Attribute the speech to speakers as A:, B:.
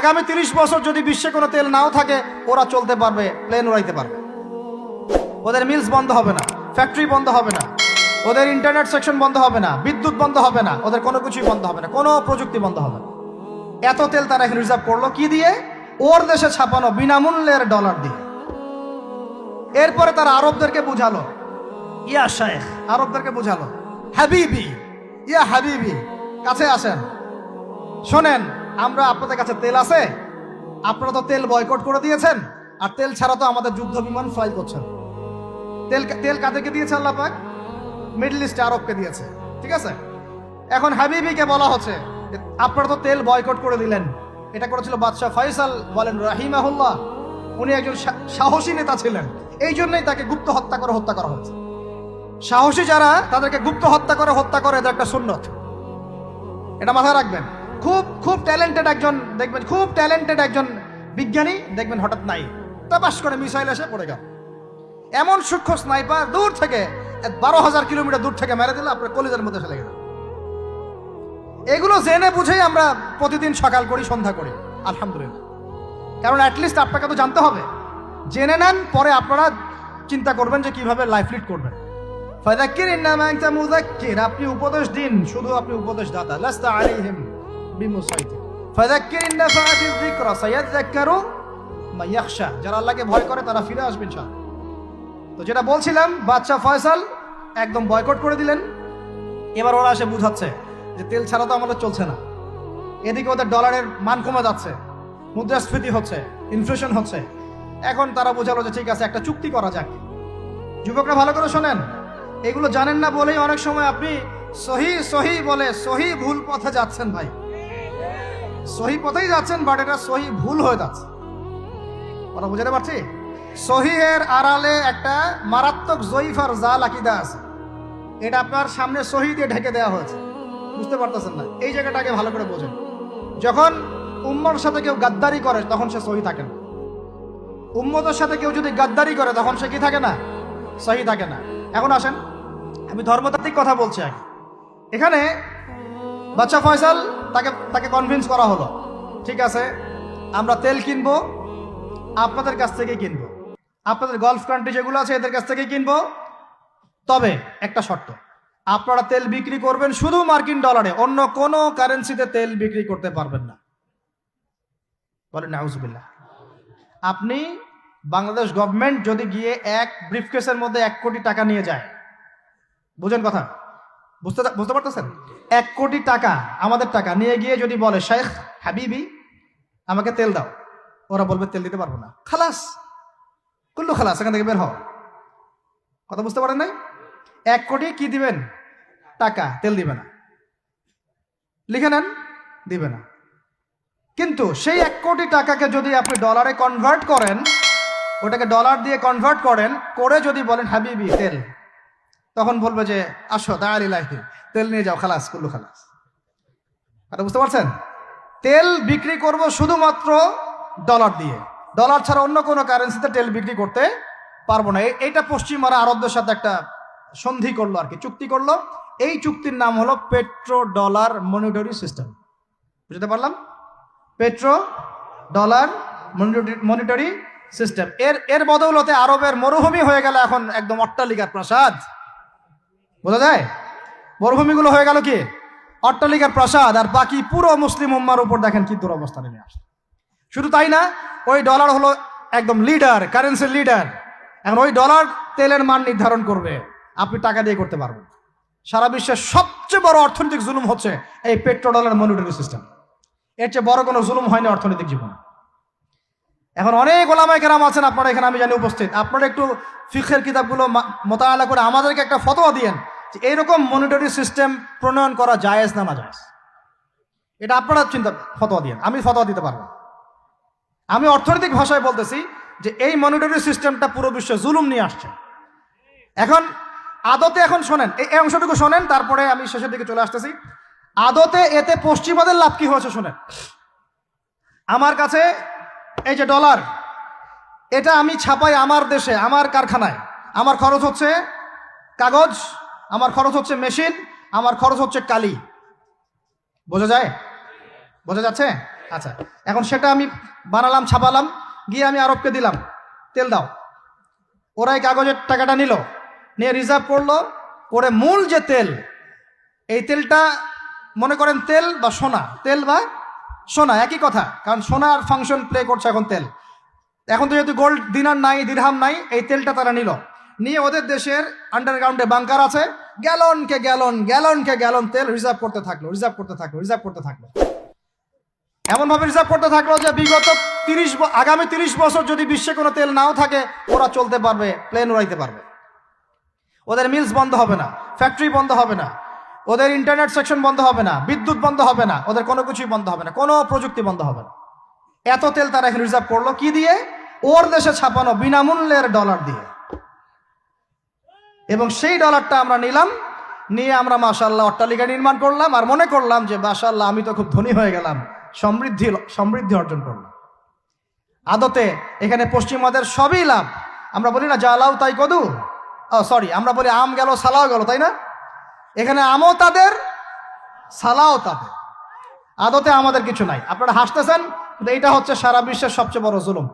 A: আগামী 30 বছর যদি বিশ্বে কোনো তেল নাও থাকে, ওরা চলতে পারবে, প্লেন উড়াইতে পারবে। ওদের মিলস বন্ধ হবে না, ফ্যাক্টরি বন্ধ হবে না, ওদের ইন্টারনেট সেকশন বন্ধ হবে না, বিদ্যুৎ বন্ধ হবে না, ওদের কোনো কিছুই বন্ধ হবে না, কোনো প্রযুক্তি বন্ধ হবে না। এত তেল তারা এখন রিজার্ভ করলো কি দিয়ে? ওর দেশে ছাপানো বিনামূল্যের ডলার দিয়ে। এরপরে তারা আরবদেরকে বুঝালো, ইয়া শাইখ, আরবদেরকে বুঝালো, হাবিবি, ইয়া হাবিবি, কাছে আসেন, শোনেন, আমরা আপনাদের কাছে তেল আছে, আপনারা তো তেল বয়কট করে দিয়েছেন, আর তেল ছাড়া তো আমাদের যুদ্ধ বিমান ফ্লাই করছেন। তেল তেল কাদেরকে দিয়েছে আল্লাহ পাক? মিডল ইস্ট আরবকে দিয়েছে, ঠিক আছে? এখন হাবিবিকে বলা হচ্ছে আপনারা তো তেল বয়কট করে দিলেন। এটা করেছিল বাদশাহ ফয়সাল, বলেন রাহিমাহুল্লাহ। উনি একজন সাহসী নেতা ছিলেন, এই জন্যই তাকে গুপ্ত হত্যা করা হয়েছে। সাহসী যারা, তাদেরকে গুপ্ত হত্যা করে এটা একটা সুন্নত, এটা মাথায় রাখবেন। খুব খুব ট্যালেন্টেড একজন দেখবেন, খুব ট্যালেন্টেড একজন বিজ্ঞানী দেখবেন, হঠাৎ নাই তাপাস করে মিসাইল এসে পড়ে গেল। এমন সূক্ষ্ম স্নাইপার দূর থেকে 12,000 কিলোমিটার দূর থেকে মেরে দিল, আপনার কলিজার মধ্যে ফেলে গেল। এগুলো জেনে বুঝেই আমরা প্রতিদিন সকাল করি, সন্ধ্যা করি, আলহামদুলিল্লাহ। কারণ অ্যাটলিস্ট আপনাকে তো জানতে হবে। জেনে নেন, পরে আপনারা চিন্তা করবেন যে কিভাবে লাইফ লিড করবেন। ফাযাক্কির ইন্নামা আনতা মুযাক্কির, আপনি উপদেশ দিন, শুধু আপনি উপদেশ দাতা। লাস্তা আলাইহিম বিমুসাইতির। ফাযাক্কির ইন নাফাআতিয যিকরা সায়াযাক্কারু মান ইয়াখশা, যারা আল্লাহকে ভয় করে তারা ফিরে আসবে ইনশাআল্লাহ। তো যেটা বলছিলাম, বাদশা ফয়সাল একদম বয়কট করে দিলেন। এবার ওরা এসে বুঝাচ্ছে যে তেল ছাড়া তো আমাদের চলছে না। এদিকে ওদের ডলারের মান কমে যাচ্ছে, মুদ্রাস্ফীতি হচ্ছে, ইনফ্লেশন হচ্ছে। এখন তারা বোঝালো যে ঠিক আছে, একটা চুক্তি করা যাক। যুবকরা ভালো করে শোনেন, এগুলো জানেন না বলেই অনেক সময় আপনি সহি সহি বলে সহি ভুল পথে যাচ্ছেন। ভাই, সহি পথেই যাচ্ছেন, বাট এটা সহি ভুল হয়ে যাচ্ছে। ওরা বুঝাতে পারছি? সহিহের আড়ালে একটা মারাত্মক জয়ীফ আর জাল আকীদা আছে। এটা আপনার সামনে সহি দিয়ে ঢেকে দেওয়া হয়েছে, বুঝতে পারতেছেন না। এই জায়গাটাকে ভালো করে বোঝেন। যখন উম্মর সাথে কেউ গাদ্দারি করে তখন সে সহি থাকে না। উম্মতের সাথে কেউ যদি গাদ্দারি করে তখন সে কি থাকে না? সহি থাকে না। এখন আসেন, আমি ধর্মতাত্ত্বিক কথা বলছি আগে। এখানে বাদশা ফয়সাল তাকে কনভিন্স করা হলো, ঠিক আছে আমরা তেল কিনবো, আপনাদের কাছ থেকে কিনবো, আপনাদের গলফ কান্ট্রি যেগুলো আছে এদের কাছ থেকে কিনবো। তবে একটা শর্ত, আপনারা তেল বিক্রি করবেন শুধু মার্কিন ডলারে, অন্য কোনো কারেন্সিতে তেল বিক্রি করতে পারবেন না। বলেন নাউজুবিল্লাহ। আপনি বাংলাদেশ গভর্নমেন্ট যদি গিয়ে এক ব্রিফকেসের মধ্যে 1 কোটি টাকা নিয়ে যায়, বুঝেন কথা, বুঝতে পারতেছেন? 1 কোটি টাকা আমাদের টাকা নিয়ে গিয়ে যদি বলে শেখ হাবিবি আমাকে তেল দাও, ওরা বলবে তেল দিতে পারবো না, খালাস, কুল্লু খালাস, এখান থেকে বের হও। কথা বুঝতে পারেন নাই? 1 কোটি কি দিবেন? টাকা, তেল দিবে না। লিখে নেন, দিবে না। কিন্তু সেই 1 কোটি টাকাকে যদি আপনি ডলারে কনভার্ট করেন, ওটাকে ডলার দিয়ে কনভার্ট করেন, করে যদি বলেন হাবিবি তেল, তখন বলবে যে আসো দাঁড়িয়ে তেল নিয়ে যাও, খালাস, কুল্লু খালাস। এটা বুঝতে পারছেন? তেল বিক্রি করব শুধুমাত্র ডলার দিয়ে, ডলার ছাড়া অন্য কোনো কারেন্সিতে তেল বিক্রি করতে পারবো না। এইটা পশ্চিমারা আরবদের সাথে একটা সন্ধি করলো আর কি, চুক্তি করলো। এই চুক্তির নাম হলো পেট্রো ডলার মনিটরি সিস্টেম। বুঝতে পারলাম? Petro dollar monetary system. এর বদৌলতে আরবের মরুভূমি হয়ে গেল এখন একদম অট্টালিকার প্রাসাদ। বোঝা যায়? মরুভূমিগুলো হয়ে গেল কি অট্টালিকার প্রাসাদ, আর বাকি পুরো মুসলিম উম্মার উপর দেখেন কি দুরবস্থা নেমে আসছে। শুধু তাই না, ওই ডলার হলো একদম লিডার, কারেন্সির লিডার। এখন ওই ডলার তেলের মান নির্ধারণ করবে, আপনি টাকা দিয়ে করতে পারবেন। সারা বিশ্বের সবচেয়ে বড় অর্থনৈতিক জুলুম হচ্ছে এই পেট্রো ডলার মনিটরি সিস্টেম। এর চেয়ে বড় কোনো জুলুম হয়নি অর্থনৈতিক জীবনে। এখন অনেক ওলামায়ে কেরাম আছেন আপনারা এখানে, আমি জানি উপস্থিত, আপনারা একটু ফিকহের কিতাবগুলো মোতালা করে আমাদেরকে একটা ফতোয়া দিয়েন যে এইরকম মনিটরি সিস্টেম প্রণয়ন করা জায়েজ না জায়েজ। এটা আপনারা ফতোয়া দিয়েন, আমি ফতোয়া দিতে পারবো। আমি অর্থনৈতিক ভাষায় বলতেছি যে এই মনিটরি সিস্টেমটা পুরো বিশ্বে জুলুম নিয়ে আসছে। এখন আদতে, এখন শোনেন এই অংশটুকু শোনেন, তারপরে আমি শেষের দিকে চলে আসতেছি। আদতে এতে পশ্চিমাদের লাভ কি হয়েছে শোনেন। আমার কাছে এই যে ডলার, এটা আমি ছাপাই আমার দেশে, আমার কারখানায়। আমার খরচ হচ্ছে কাগজ, আমার খরচ হচ্ছে মেশিন, আমার খরচ হচ্ছে কালি। বোঝা যায়? বোঝা যাচ্ছে? আচ্ছা, এখন সেটা আমি বানালাম, ছাপালাম, গিয়ে আমি আরবকে দিলাম, তেল দাও। ওরা এই কাগজের টাকাটা নিল, নিয়ে রিজার্ভ করলো, করে মূল যে তেল, এই তেলটা মনে করেন তেল বা সোনা, তেল বা সোনা একই কথা, কারণ সোনার ফাংশন প্লে করছে এখন তেল। এখন তো যেহেতু গোল্ড দিনার নাই, দিরহাম নাই, এই তেলটা তারা নিল, নিয়ে ওদের দেশের আন্ডারগ্রাউন্ডে বাংকার আছে, গ্যালনকে গ্যালন তেল রিজার্ভ করতে থাকলো, রিজার্ভ করতে থাকলো। এমনভাবে রিজার্ভ করতে থাকলো যে বিগত আগামী 30 বছর যদি বিশ্বে কোনো তেল নাও থাকে, ওরা চলতে পারবে, প্লেন উড়াইতে পারবে। ওদের মিলস বন্ধ হবে না, ফ্যাক্টরি বন্ধ হবে না, ওদের ইন্টারনেট সেকশন বন্ধ হবে না, বিদ্যুৎ বন্ধ হবে না, ওদের কোনো কিছুই বন্ধ হবে না, কোনো প্রযুক্তি বন্ধ হবে না। এত তেল তারা এখন রিজার্ভ করলো কি দিয়ে? ওর দেশে ছাপানো বিনামূল্যের ডলার দিয়ে। এবং সেই ডলারটা আমরা নিলাম, নিয়ে আমরা মাশাআল্লাহ অট্টালিকা নির্মাণ করলাম, আর মনে করলাম যে মাশাআল্লাহ আমি তো খুব ধনী হয়ে গেলাম, সমৃদ্ধি অর্জন করলাম। আদতে এখানে পশ্চিমাদের সবই লাভ। আমরা বলি না জালাও তাই কদু, সরি, আমরা বলি আম গেল সালাও গেল, তাই না? এখানে আমও তাদের, সালাও তাদের। আদতে আমাদের কিছু নাই। আপনারা হাসতেছেন, কিন্তু এইটা হচ্ছে সারা বিশ্বের সবচেয়ে বড় জুলুম।